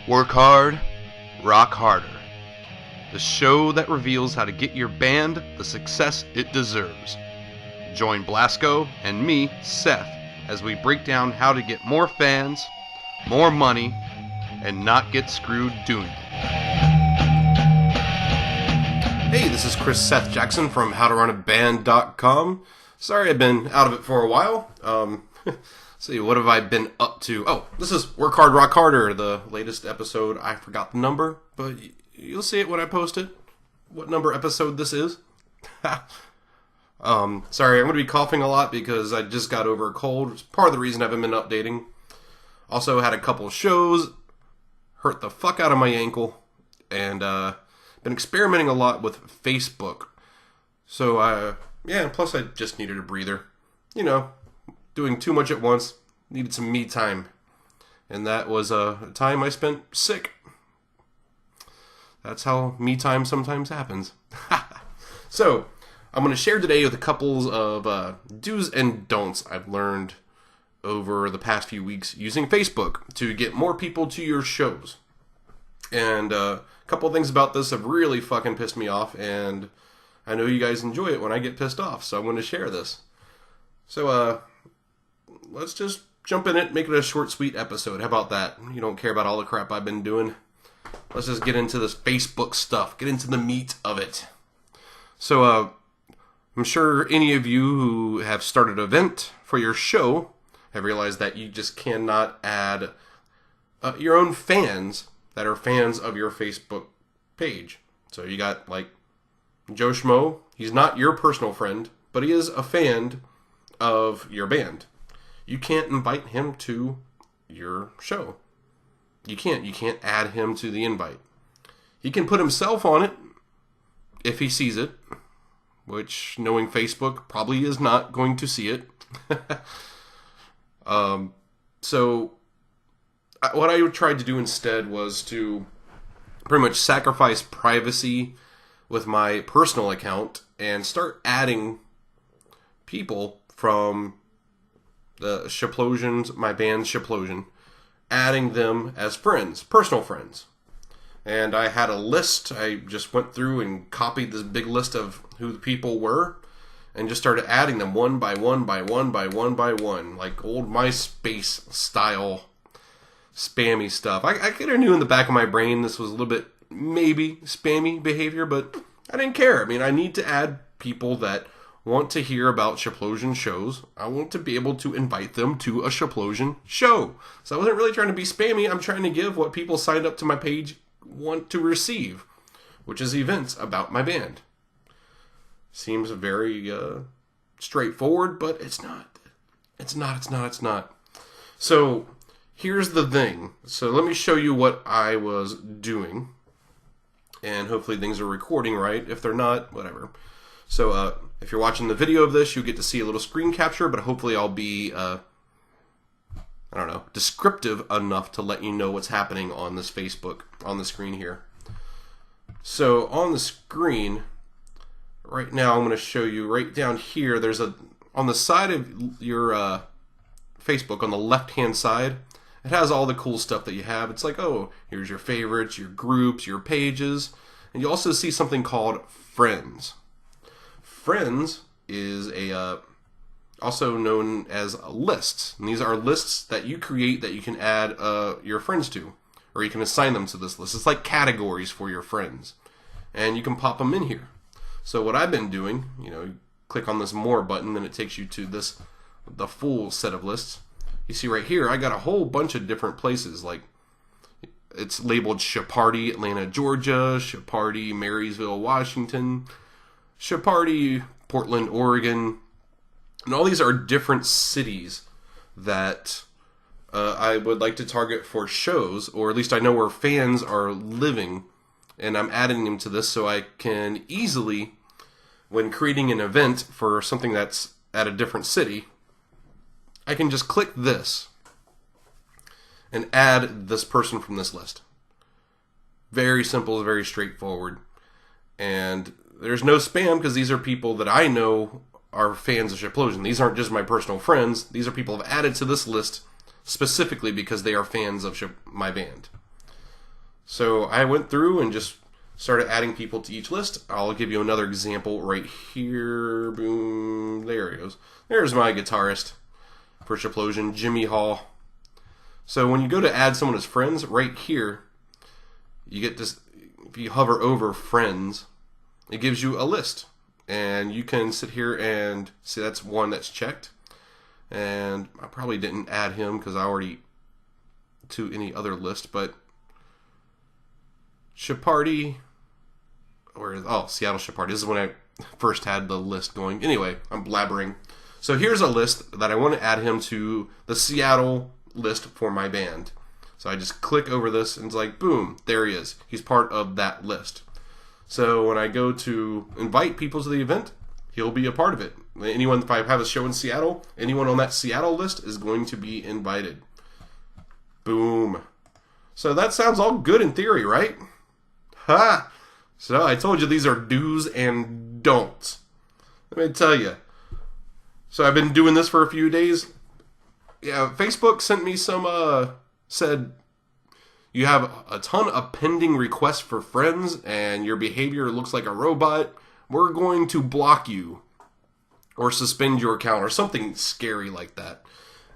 Work hard, rock harder. The show that reveals how to get your band the success it deserves. Join Blasco and me, Seth, as we break down how to get more fans, more money, and not get screwed doing it. Hey, this is Chris Seth Jackson from HowToRunABand.com. Sorry I've been out of it for a while. See, what have I been up to? Oh, this is Work Hard, Rock Harder, the latest episode. I forgot the number, but you'll see it when I post it. What number episode this is. Sorry, I'm going to be coughing a lot because I just got over a cold. It's part of the reason I haven't been updating. Also had a couple shows, hurt the fuck out of my ankle, and been experimenting a lot with Facebook. So, plus I just needed a breather. You know, doing too much at once, needed some me time. And that was a time I spent sick. That's how me time sometimes happens. So, I'm going to share today with a couple of do's and don'ts I've learned over the past few weeks using Facebook to get more people to your shows. And a couple of things about this have really fucking pissed me off, and I know you guys enjoy it when I get pissed off, so I'm going to share this. So, let's just jump in it, make it a short, sweet episode. How about that? You don't care about all the crap I've been doing. Let's just get into this Facebook stuff, get into the meat of it. So, I'm sure any of you who have started an event for your show have realized that you just cannot add your own fans that are fans of your Facebook page. So you got, like, Joe Schmo. He's not your personal friend, but he is a fan of your band. You can't invite him to your show. You can't add him to the invite. He can put himself on it if he sees it, which, knowing Facebook, probably is not going to see it. So what I tried to do instead was to pretty much sacrifice privacy with my personal account and start adding people from the Shiplosions, my band Shiplosion, adding them as friends, personal friends. And I had a list. I just went through and copied this big list of who the people were and just started adding them one by one by one by one by one, like old MySpace style spammy stuff. I kind of knew in the back of my brain this was a little bit maybe spammy behavior, but I didn't care. I mean, I need to add people that want to hear about Shiplosion shows. I want to be able to invite them to a Shiplosion show. So I wasn't really trying to be spammy. I'm trying to give what people signed up to my page want to receive, which is events about my band. Seems very straightforward, but it's not. It's not. So here's the thing. So let me show you what I was doing. And hopefully things are recording right. If they're not, whatever. So if you're watching the video of this, you'll get to see a little screen capture, but hopefully I'll be, descriptive enough to let you know what's happening on this Facebook, on the screen here. So on the screen, right now I'm going to show you right down here, there's on the side of your Facebook, on the left-hand side, it has all the cool stuff that you have. It's like, oh, here's your favorites, your groups, your pages, and you also see something called Friends. Friends is also known as lists. And these are lists that you create that you can add your friends to, or you can assign them to this list. It's like categories for your friends, and you can pop them in here. So what I've been doing, you click on this More button, and it takes you to the full set of lists. You see right here, I got a whole bunch of different places. Like, it's labeled Shaparty, Atlanta, Georgia, Shaparty, Marysville, Washington, Shaparty, Portland, Oregon, and all these are different cities that I would like to target for shows, or at least I know where fans are living, and I'm adding them to this so I can easily, when creating an event for something that's at a different city, I can just click this and add this person from this list. Very simple, very straightforward. And there's no spam because these are people that I know are fans of Shiplosion. These aren't just my personal friends. These are people I've added to this list specifically because they are fans of my band. So I went through and just started adding people to each list. I'll give you another example right here. Boom. There he goes. There's my guitarist for Shaplosion, Jimmy Hall. So when you go to add someone as friends, right here, you get this. If you hover over friends, it gives you a list. And you can sit here and see that's one that's checked. And I probably didn't add him because I already to any other list, but Shaparty, Seattle Shaparty. This is when I first had the list going. Anyway, I'm blabbering. So here's a list that I want to add him to the Seattle list for my band. So I just click over this and it's like, boom, there he is. He's part of that list. So when I go to invite people to the event, he'll be a part of it. Anyone, if I have a show in Seattle, anyone on that Seattle list is going to be invited. Boom. So that sounds all good in theory, right? Ha! So I told you these are do's and don'ts. Let me tell you. So I've been doing this for a few days. Yeah, Facebook sent me some, said, you have a ton of pending requests for friends and your behavior looks like a robot. We're going to block you or suspend your account or something scary like that.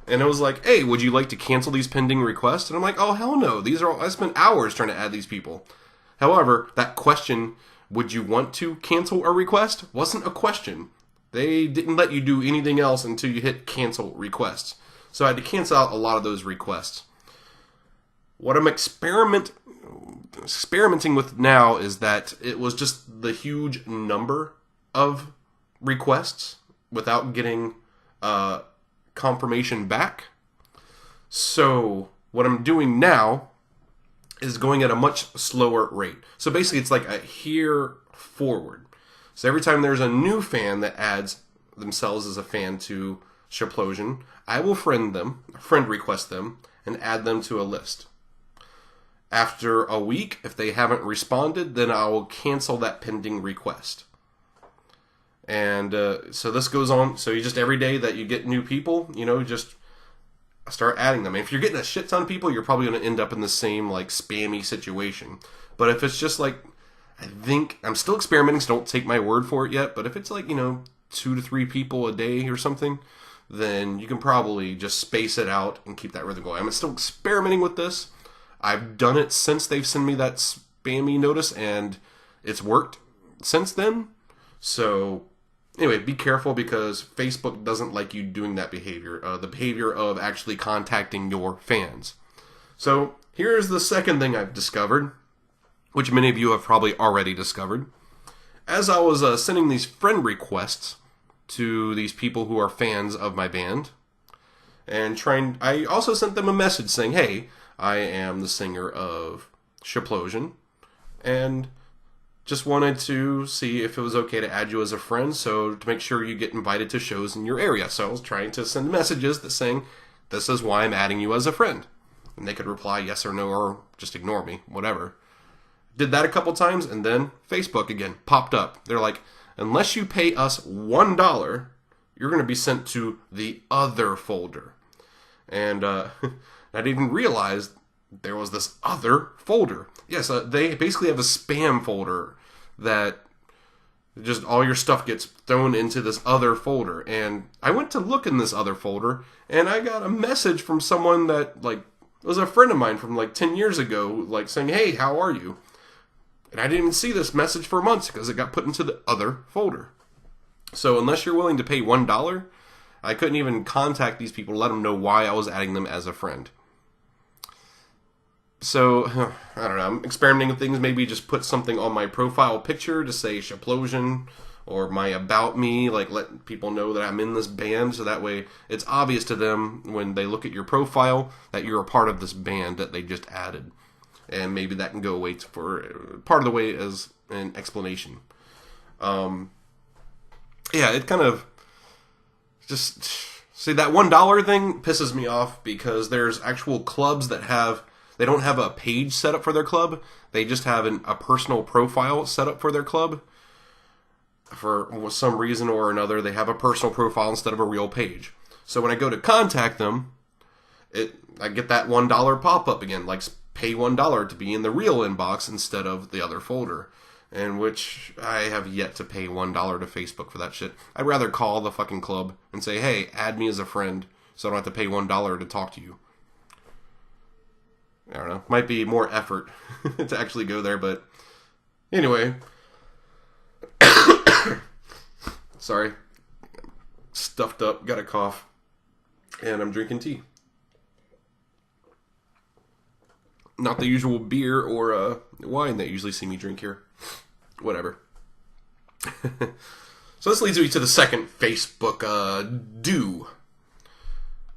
And it was like, hey, would you like to cancel these pending requests? And I'm like, oh, hell no. I spent hours trying to add these people. However, that question, would you want to cancel a request, wasn't a question. They didn't let you do anything else until you hit cancel requests. So I had to cancel out a lot of those requests. What I'm experimenting with now is that it was just the huge number of requests without getting confirmation back. So what I'm doing now is going at a much slower rate. So basically it's like a here forward. So every time there's a new fan that adds themselves as a fan to Shaplosion, I will friend request them, and add them to a list. After a week, if they haven't responded, then I will cancel that pending request. And so this goes on. So you just, every day that you get new people, just start adding them. And if you're getting a shit ton of people, you're probably going to end up in the same like spammy situation. But if it's just like, I think, I'm still experimenting, so don't take my word for it yet. But if it's like, 2 to 3 people a day or something, then you can probably just space it out and keep that rhythm going. I'm still experimenting with this. I've done it since they've sent me that spammy notice, and it's worked since then. So, anyway, be careful because Facebook doesn't like you doing that behavior, the behavior of actually contacting your fans. So, here's the second thing I've discovered, which many of you have probably already discovered. As I was sending these friend requests to these people who are fans of my band, and I also sent them a message saying, hey, I am the singer of Shaplosion, and just wanted to see if it was okay to add you as a friend, so to make sure you get invited to shows in your area. So I was trying to send messages that saying, this is why I'm adding you as a friend. And they could reply yes or no, or just ignore me, whatever. Did that a couple times, and then Facebook again popped up. They're like, unless you pay us $1, you're going to be sent to the other folder. And I didn't even realize there was this other folder. Yes, they basically have a spam folder that just all your stuff gets thrown into this other folder. And I went to look in this other folder, and I got a message from someone that was a friend of mine from 10 years ago, saying, hey, how are you? And I didn't even see this message for months because it got put into the other folder. So unless you're willing to pay $1, I couldn't even contact these people to let them know why I was adding them as a friend. So, I don't know, I'm experimenting with things. Maybe just put something on my profile picture to say Shaplosion, or my about me, let people know that I'm in this band, so that way it's obvious to them when they look at your profile that you're a part of this band that they just added. And maybe that can go away for part of the way as an explanation. Yeah, it kind of just, see, that $1 thing pisses me off because there's actual clubs that they don't have a page set up for their club. They just have a personal profile set up for their club. For some reason or another, they have a personal profile instead of a real page. So when I go to contact them, I get that $1 pop-up again, pay $1 to be in the real inbox instead of the other folder. And which I have yet to pay $1 to Facebook for that shit. I'd rather call the fucking club and say, hey, add me as a friend so I don't have to pay $1 to talk to you. I don't know. Might be more effort to actually go there, but anyway. Sorry. Stuffed up, got a cough, and I'm drinking tea. Not the usual beer or wine that you usually see me drink here. Whatever. So this leads me to the second Facebook do.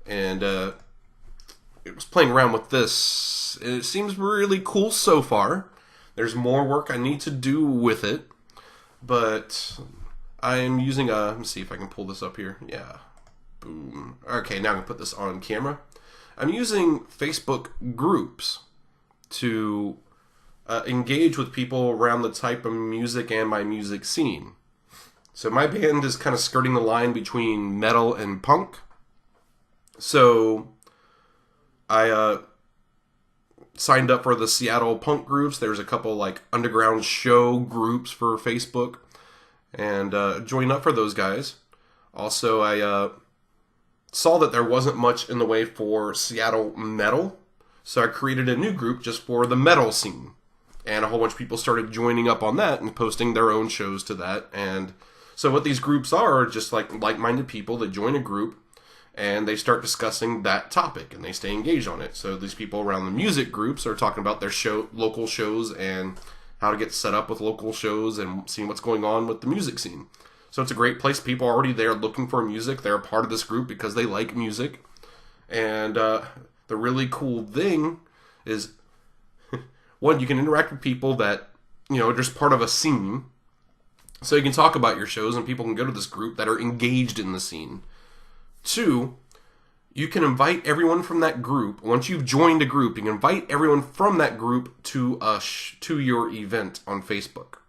And it was playing around with this. It seems really cool so far. There's more work I need to do with it. But I'm using let me see if I can pull this up here. Yeah. Boom. Okay, now I can put this on camera. I'm using Facebook groups to engage with people around the type of music and my music scene. So my band is kind of skirting the line between metal and punk. So I signed up for the Seattle punk groups. There's a couple like underground show groups for Facebook, and joined up for those guys. Also, I saw that there wasn't much in the way for Seattle metal, so I created a new group just for the metal scene. And a whole bunch of people started joining up on that and posting their own shows to that. And so what these groups are just like like-minded people that join a group and they start discussing that topic and they stay engaged on it. So these people around the music groups are talking about their local shows and how to get set up with local shows and seeing what's going on with the music scene. So it's a great place. People are already there looking for music. They're a part of this group because they like music. And the really cool thing is, one, you can interact with people that, are just part of a scene. So you can talk about your shows and people can go to this group that are engaged in the scene. Two, you can invite everyone from that group. Once you've joined a group, you can invite everyone from that group to your event on Facebook.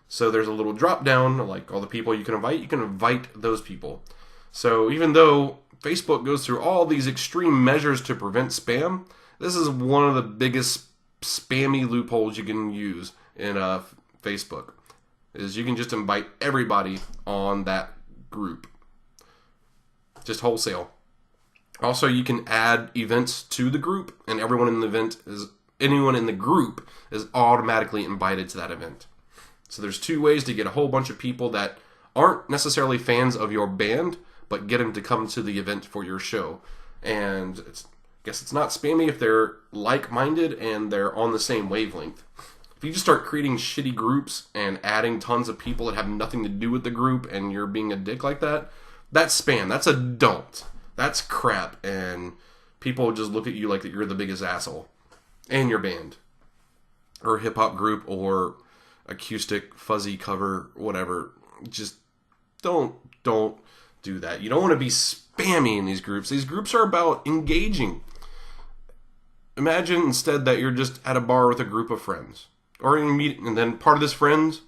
So there's a little drop down, like all the people you can invite those people. So even though Facebook goes through all these extreme measures to prevent spam, this is one of the biggest spammy loopholes you can use in Facebook. Is you can just invite everybody on that group. Just wholesale. Also, you can add events to the group, and anyone in the group is automatically invited to that event. So there's two ways to get a whole bunch of people that aren't necessarily fans of your band, but get them to come to the event for your show. And I guess it's not spammy if they're like-minded and they're on the same wavelength. If you just start creating shitty groups and adding tons of people that have nothing to do with the group and you're being a dick like that, that's spam. That's a don't. That's crap. And people just look at you like that you're the biggest asshole. And your band. Or hip-hop group or acoustic, fuzzy cover, whatever. Just don't do that. You don't want to be spammy in these groups. These groups are about engaging. Imagine instead that you're just at a bar with a group of friends. Or you meet, and then part of these friends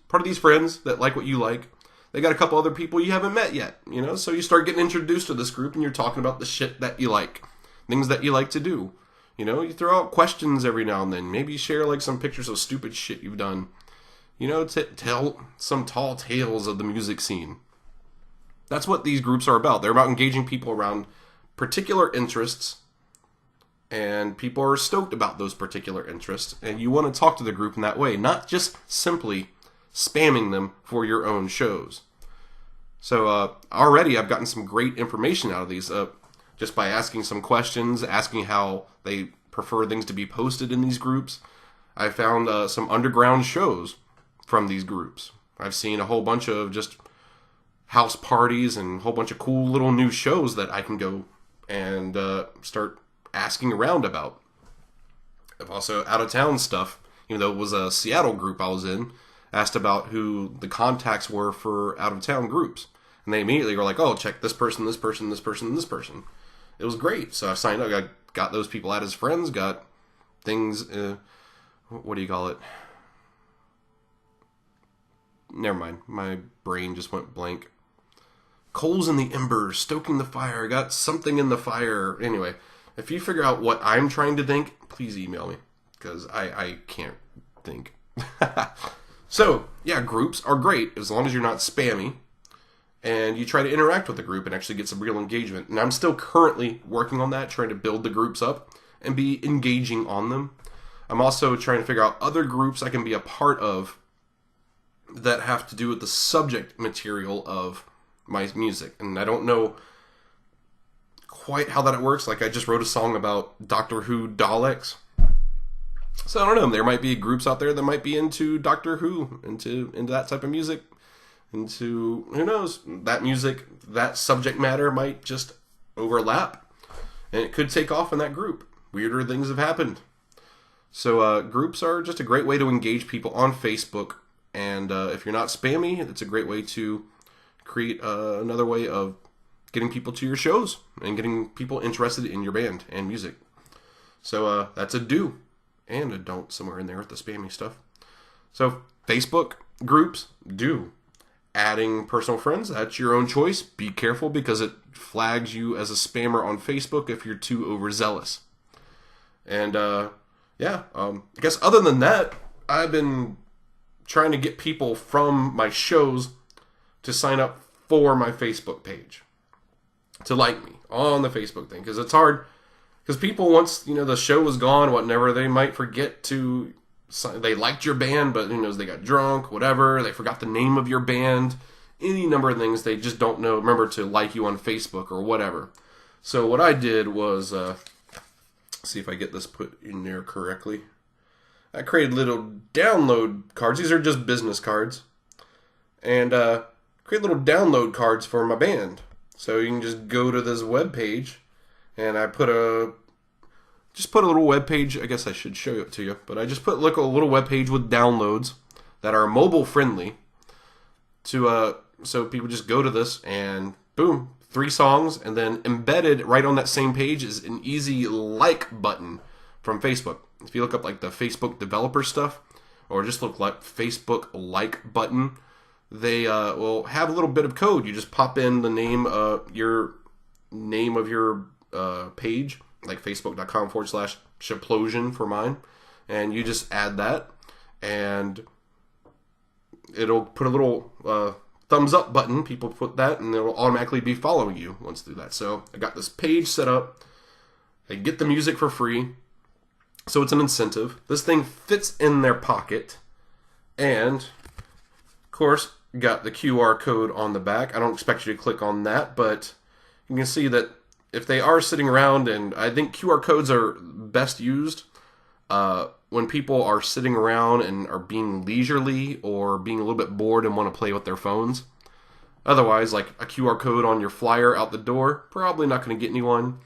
that like what you like, they got a couple other people you haven't met yet, So you start getting introduced to this group and you're talking about the shit that you like. Things that you like to do. You throw out questions every now and then. Maybe share like some pictures of stupid shit you've done. Tell some tall tales of the music scene. That's what these groups are about. They're about engaging people around particular interests. And people are stoked about those particular interests. And you want to talk to the group in that way. Not just simply spamming them for your own shows. So already I've gotten some great information out of these. Just by asking some questions. Asking how they prefer things to be posted in these groups. I found some underground shows from these groups. I've seen a whole bunch of just house parties and a whole bunch of cool little new shows that I can go and start asking around about. I've also out of town stuff, even though it was a Seattle group I was in, asked about who the contacts were for out of town groups. And they immediately were like, oh, check this person, this person, this person, and this person. It was great. So I signed up, I got those people out as friends, got things, what do you call it? Never mind. My brain just went blank. Coals in the embers, stoking the fire, got something in the fire. Anyway, if you figure out what I'm trying to think, please email me. because I can't think. So, yeah, groups are great as long as you're not spammy and you try to interact with the group and actually get some real engagement. And I'm still currently working on that, trying to build the groups up and be engaging on them. I'm also trying to figure out other groups I can be a part of that have to do with the subject material of my music. And I don't know quite how that works. Like, I just wrote a song about Doctor Who Daleks. So I don't know, there might be groups out there that might be into Doctor Who, into that type of music, into, who knows, that music, that subject matter might just overlap, and it could take off in that group. Weirder things have happened. So groups are just a great way to engage people on Facebook, and if you're not spammy, it's a great way to create another way of getting people to your shows and getting people interested in your band and music. So that's a do. And a don't somewhere in there with the spammy stuff. So, Facebook groups, do. Adding personal friends, that's your own choice. Be careful because it flags you as a spammer on Facebook if you're too overzealous. And, I guess other than that, I've been trying to get people from my shows to sign up for my Facebook page. To like me on the Facebook thing. Because it's hard. Because people, once, the show was gone, whatever, they might forget to, they liked your band, but, they got drunk, whatever, they forgot the name of your band, any number of things, they just don't remember to like you on Facebook or whatever. So what I did was, see if I get this put in there correctly. I created little download cards. These are just business cards. And create little download cards for my band. So you can just go to this web page. And I put a little web page. I guess I should show it to you. But I just put like a little web page with downloads that are mobile friendly. So people just go to this and boom, 3 songs. And then embedded right on that same page is an easy like button from Facebook. If you look up like the Facebook developer stuff, or just look like Facebook like button, they will have a little bit of code. You just pop in the name of your page, like facebook.com/Shaplosion for mine, and you just add that, and it'll put a little thumbs up button. People put that, and it'll automatically be following you once they do that. So I got this page set up. They get the music for free, so it's an incentive. This thing fits in their pocket, and of course got the QR code on the back. I don't expect you to click on that, but you can see that if they are sitting around, and I think QR codes are best used when people are sitting around and are being leisurely or being a little bit bored and want to play with their phones. Otherwise, like a QR code on your flyer out the door, probably not going to get anyone.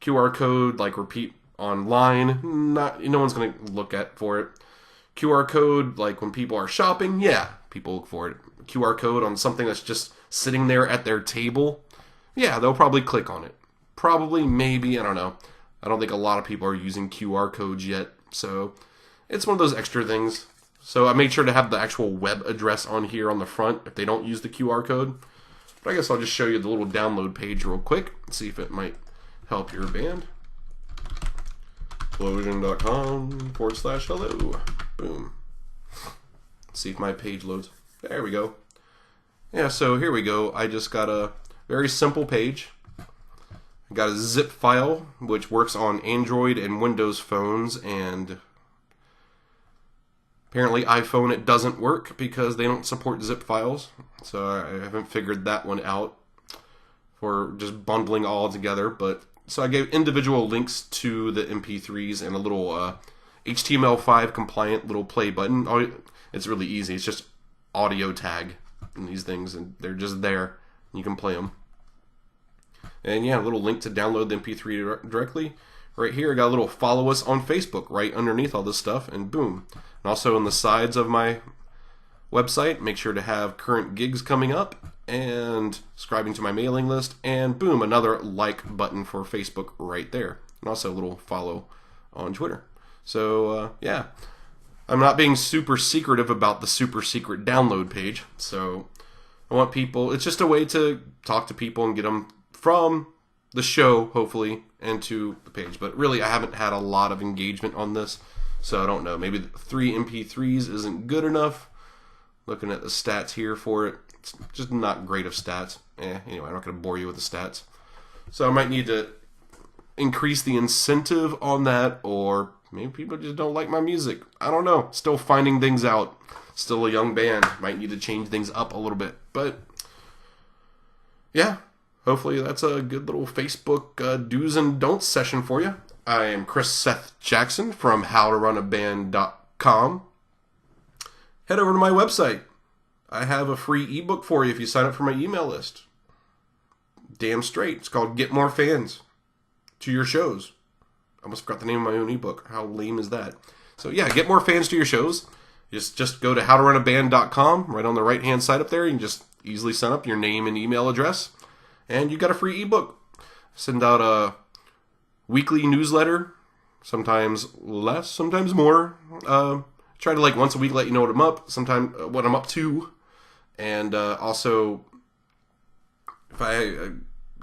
QR code, like repeat online, no one's going to look for it. QR code, like when people are shopping, yeah, people look for it. QR code on something that's just sitting there at their table, yeah, they'll probably click on it. Probably, maybe, I don't know. I don't think a lot of people are using QR codes yet, so it's one of those extra things. So I made sure to have the actual web address on here on the front if they don't use the QR code. But I guess I'll just show you the little download page real quick and see if it might help your band. Explosion.com/hello. Boom. Let's see if my page loads. There we go. Yeah, so here we go. I just got a very simple page. I got a zip file, which works on Android and Windows phones, and apparently iPhone it doesn't work because they don't support zip files. So I haven't figured that one out for just bundling all together. But so I gave individual links to the MP3s and a little HTML5 compliant little play button. It's really easy. It's just audio tag in these things, and they're just there. You can play them. And yeah, a little link to download the MP3 directly. Right here, I got a little follow us on Facebook right underneath all this stuff, and boom. And also on the sides of my website, make sure to have current gigs coming up and subscribing to my mailing list, and boom, another like button for Facebook right there. And also a little follow on Twitter. So yeah, I'm not being super secretive about the super secret download page. So I want people, it's just a way to talk to people and get them from the show, hopefully, and to the page. But really, I haven't had a lot of engagement on this. So I don't know. Maybe 3 MP3s isn't good enough. Looking at the stats here for it, it's just not great of stats. Anyway, I'm not going to bore you with the stats. So I might need to increase the incentive on that, or maybe people just don't like my music. I don't know. Still finding things out. Still a young band. Might need to change things up a little bit. But yeah, hopefully that's a good little Facebook do's and don'ts session for you. I am Chris Seth Jackson from howtorunaband.com. Head over to my website. I have a free ebook for you if you sign up for my email list. Damn straight. It's called Get More Fans to Your Shows. I almost forgot the name of my own ebook. How lame is that? So yeah, get more fans to your shows. Just go to howtorunaband.com. Right on the right-hand side up there, you can just easily sign up your name and email address. And you got a free ebook. Send out a weekly newsletter. Sometimes less, sometimes more. Try to like once a week let you know what I'm up. Sometimes what I'm up to. And also, if I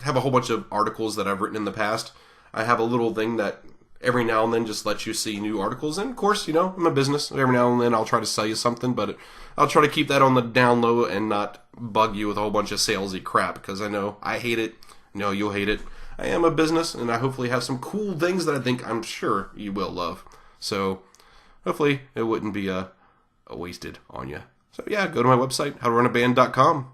have a whole bunch of articles that I've written in the past, I have a little thing that every now and then just lets you see new articles. And of course, you know, I'm a business. Every now and then I'll try to sell you something, but I'll try to keep that on the down low and not bug you with a whole bunch of salesy crap, because I know I hate it. No, you'll hate it. I am a business, and I hopefully have some cool things that I'm sure you will love. So hopefully it wouldn't be a wasted on you. So yeah, go to my website, howtorunaband.com.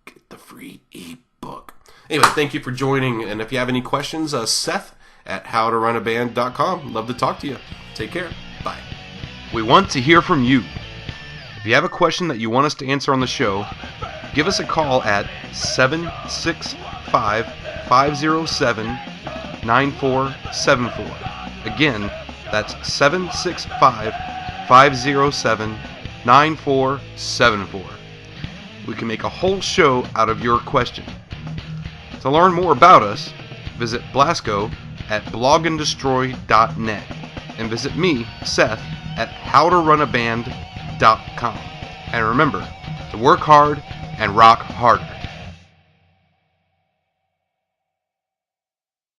Get the free ebook. Anyway, thank you for joining, and if you have any questions, Seth at howtorunaband.com. Love to talk to you. Take care. Bye. We want to hear from you. If you have a question that you want us to answer on the show, give us a call at 765-507-9474. Again, that's 765-507-9474. We can make a whole show out of your question. To learn more about us, visit Blasco at bloganddestroy.net and visit me, Seth, at howtorunaband.com. And remember to work hard and rock harder.